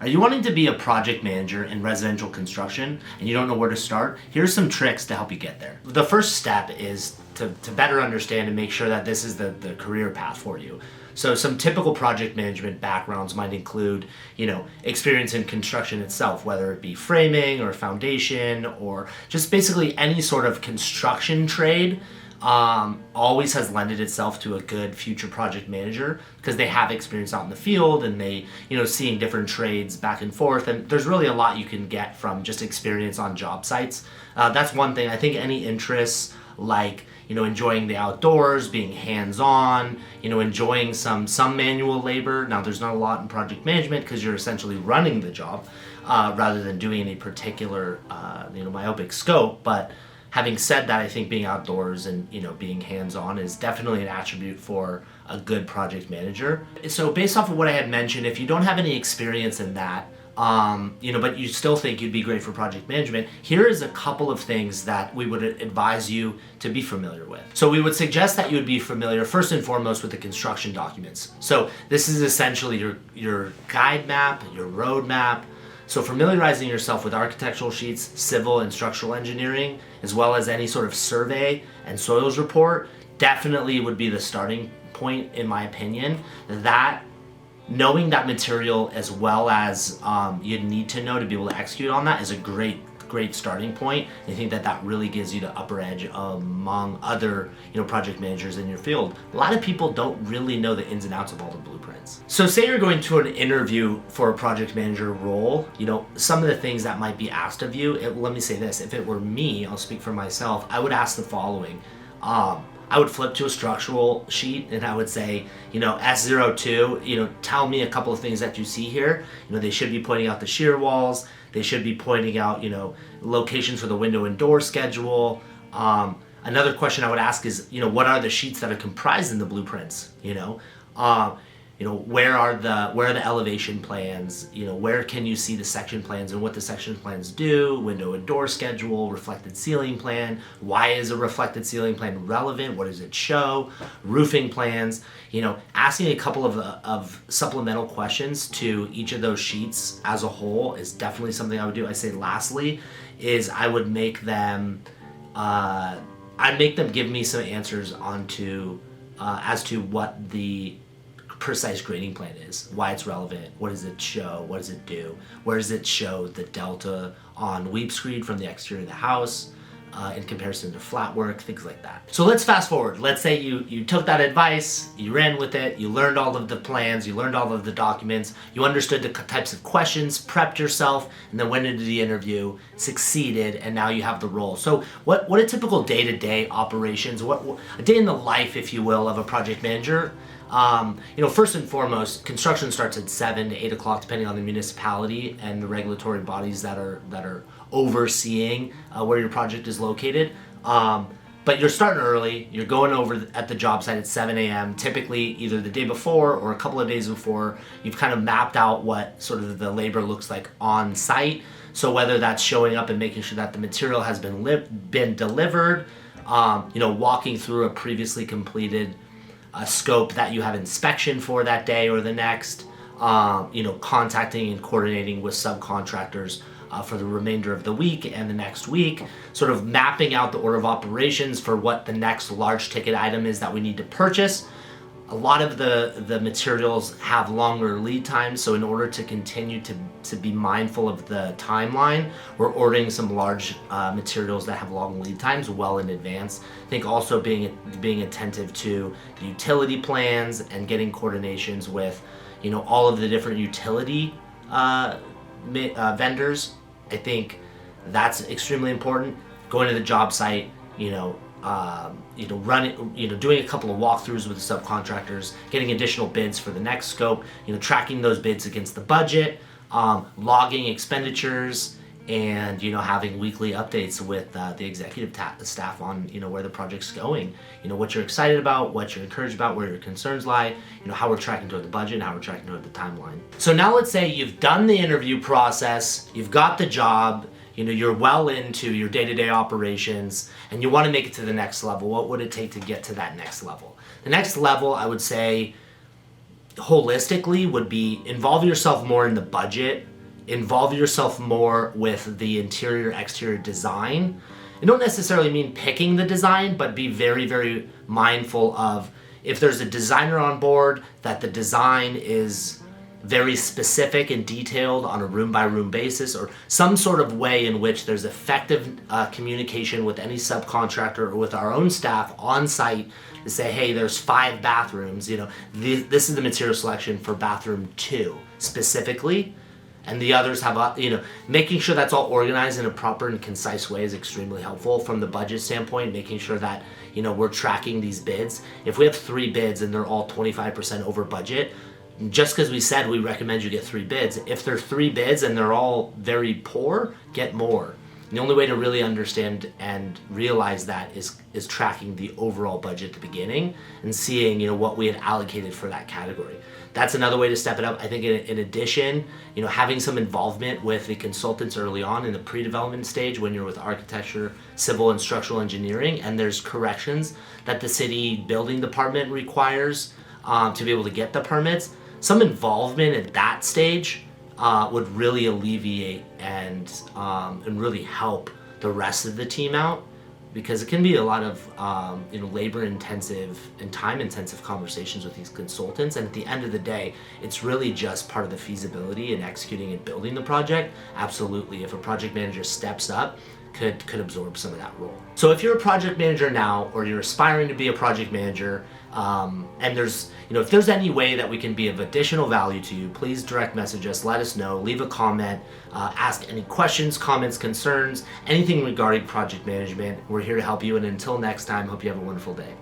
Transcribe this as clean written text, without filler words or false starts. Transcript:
Are you wanting to be a project manager in residential construction and you don't know where to start? Here's some tricks to help you get there. The first step is to better understand and make sure that this is the career path for you. So some typical project management backgrounds might include, experience in construction itself, whether it be framing or foundation or just basically any sort of construction trade. Always has lended itself to a good future project manager because they have experience out in the field and they, seeing different trades back and forth. And there's really a lot you can get from just experience on job sites. That's one thing. I think any interests like, enjoying the outdoors, being hands-on, enjoying some manual labor. Now, there's not a lot in project management because you're essentially running the job rather than doing any particular, myopic scope. But having said that, I think being outdoors and being hands-on is definitely an attribute for a good project manager. So based off of what I had mentioned, if you don't have any experience in that, but you still think you'd be great for project management, here is a couple of things that we would advise you to be familiar with. So we would suggest that you would be familiar first and foremost with the construction documents. So this is essentially your guide map, your road map. So familiarizing yourself with architectural sheets, civil and structural engineering, as well as any sort of survey and soils report, definitely would be the starting point, in my opinion. That knowing that material as well as you'd need to know to be able to execute on that is a great starting point. I think that really gives you the upper edge among other project managers in your field. A lot of people don't really know the ins and outs of all the blueprints. So say you're going to an interview for a project manager role, some of the things that might be asked of you, let me say this, if it were me, I'll speak for myself, I would ask the following. I would flip to a structural sheet and I would say, S02, tell me a couple of things that you see here. They should be pointing out the shear walls. They should be pointing out, locations for the window and door schedule. Another question I would ask is, what are the sheets that are comprised in the blueprints? Where are the elevation plans? Where can you see the section plans and what the section plans do? Window and door schedule, reflected ceiling plan. Why is a reflected ceiling plan relevant? What does it show? Roofing plans. Asking a couple of supplemental questions to each of those sheets as a whole is definitely something I would do. I say lastly is I would make them, I'd make them give me some answers as to what the precise grading plan is, why it's relevant, what does it show, what does it do, where does it show the delta on weep screed from the exterior of the house in comparison to flat work, things like that. So let's fast forward. Let's say you took that advice, you ran with it, you learned all of the plans, you learned all of the documents, you understood the types of questions, prepped yourself, and then went into the interview, succeeded, and now you have the role. So what a typical day-to-day operations, what a day in the life, if you will, of a project manager. First and foremost, construction starts at 7 to 8 o'clock, depending on the municipality and the regulatory bodies that are overseeing where your project is located. But you're starting early. You're going over at the job site at 7 a.m. Typically, either the day before or a couple of days before, you've kind of mapped out what sort of the labor looks like on site. So whether that's showing up and making sure that the material has been delivered, walking through a previously completed scope that you have inspection for that day or the next, contacting and coordinating with subcontractors for the remainder of the week and the next week, sort of mapping out the order of operations for what the next large ticket item is that we need to purchase. A lot of the materials have longer lead times, so in order to continue to be mindful of the timeline, we're ordering some large materials that have long lead times well in advance. I think also being attentive to the utility plans and getting coordinations with, all of the different utility vendors. I think that's extremely important. Going to the job site, doing a couple of walkthroughs with the subcontractors, getting additional bids for the next scope, tracking those bids against the budget, logging expenditures, and having weekly updates with the executive staff on where the project's going, what you're excited about, what you're encouraged about, where your concerns lie, how we're tracking toward the budget and how we're tracking toward the timeline. So now let's say you've done the interview process, you've got the job, you're well into your day-to-day operations and you want to make it to the next level. What would it take to get to that next level? The next level, I would say, holistically would be involve yourself more in the budget, involve yourself more with the interior exterior design. It don't necessarily mean picking the design, but be very, very mindful of if there's a designer on board, that the design is very specific and detailed on a room by room basis, or some sort of way in which there's effective communication with any subcontractor or with our own staff on site to say, hey, there's 5 bathrooms, this is the material selection for bathroom 2 specifically, and the others have, making sure that's all organized in a proper and concise way is extremely helpful from the budget standpoint, making sure that, we're tracking these bids. If we have 3 bids and they're all 25% over budget, just because we said we recommend you get 3 bids, if there are 3 bids and they're all very poor, get more. And the only way to really understand and realize that is tracking the overall budget at the beginning and seeing what we had allocated for that category. That's another way to step it up. I think in addition, having some involvement with the consultants early on in the pre-development stage when you're with architecture, civil and structural engineering, and there's corrections that the city building department requires to be able to get the permits. Some involvement at that stage would really alleviate and really help the rest of the team out, because it can be a lot of labor intensive and time intensive conversations with these consultants, and at the end of the day it's really just part of the feasibility and executing and building the project. Absolutely, if a project manager steps up, could absorb some of that role. So if you're a project manager now, or you're aspiring to be a project manager, and there's, if there's any way that we can be of additional value to you, please direct message us, let us know, leave a comment, ask any questions, comments, concerns, anything regarding project management. We're here to help you, and until next time, hope you have a wonderful day.